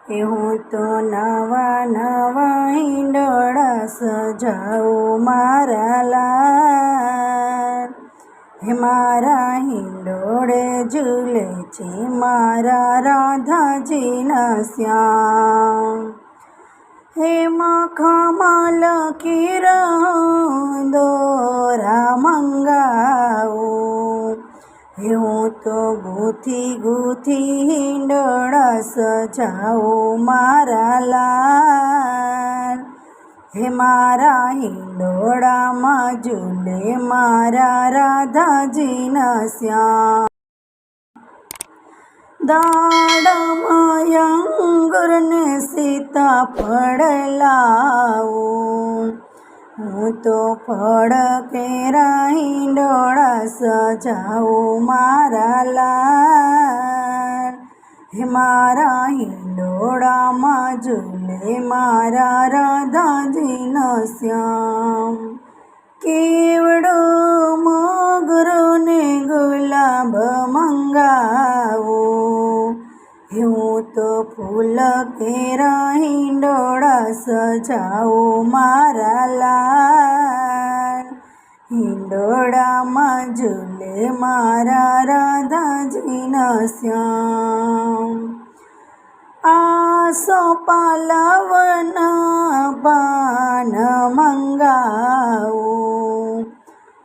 એ હું તો નવા નવા હિંડોળા સજાવું મારા લાલ. હે મારા હિંડોળે ઝૂલે છે મારા રાધાજીના શ્યામ. હે મખમલ લકીર દોરા મંગાવું. હે હું તો ગૂંથી ગૂંથી હિંડોળા સજાવું મારા લાલ. હે મારા હિંડોળામાં ઝૂલે મારા રાધાજીના શ્યામ. દાડમાં અંગુરને સીતાફળ લાવું. હું તો ફળ કેરા હિંડોળા સજાવું મારા લાલ. હે મારા હિંડોળામાં ઝૂલે મારા રાધાજીનો શ્યામ. કેવડો મોગરો ને ગુલાબ મંગાવું. હું તો ફૂલ કેરા હિંડોળા સજાવું મારા લાલ. હિંડોળામાં ઝૂલે મારા રાધાજીના શ્યામ. આસો પાલવના પાન મંગાવું.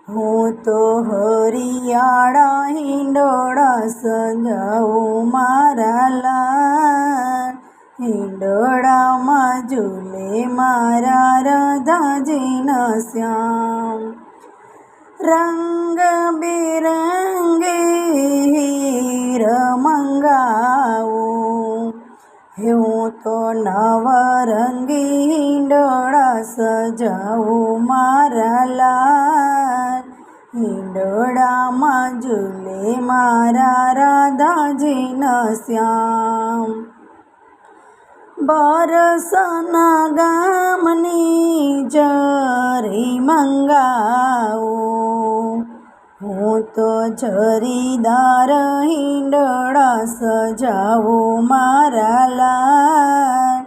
હું તો હરિયાળા હિંડોળા સજાવું મારા લાલ. હિંડોળામાં ઝૂલે મારા રાધાજીના શ્યામ. રંગબેરંગી હીર મંગાવું. હું તો નવરંગી હિંડોળા સજાવું મારા લાલ. હિંડોળામાં ઝૂલે મારા રાધાજીના શ્યામ. બરસના ગામની જરી મંગાવું. હું તો જરીદાર હિંડોળા સજાવું મારા લાલ.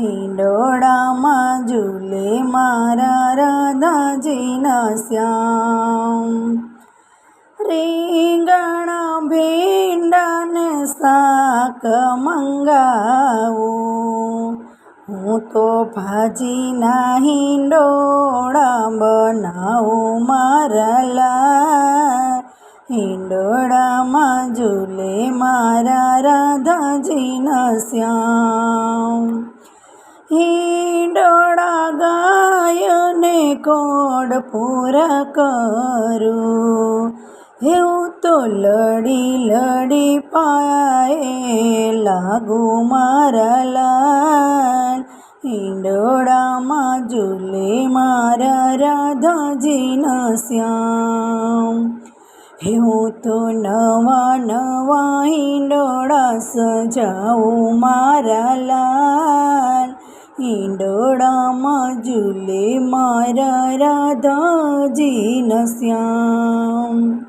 હિંડોળામાં ઝૂલે મારા રાધાજીના શ્યામ. રીંગણા ભીંડાને શાક મંગાવું. હું તો ભાજીના હિંડોળા બનાવું મારા લાલ. હિંડોળામાં ઝૂલે મારા રાધાજીના શ્યામ. હિંડોળા ગાયને કોડ પૂરા કરું. હું તો લડી લડી પાયે લાગુ મારા લાલ. હિંડોળામાં ઝૂલે મારા રાધાજીના શ્યામ. હું તો નવા નવા હિંડોળા સજાવું મારા લાલ. હિંડોળામાં ઝૂલે મારા રાધાજીના શ્યામ.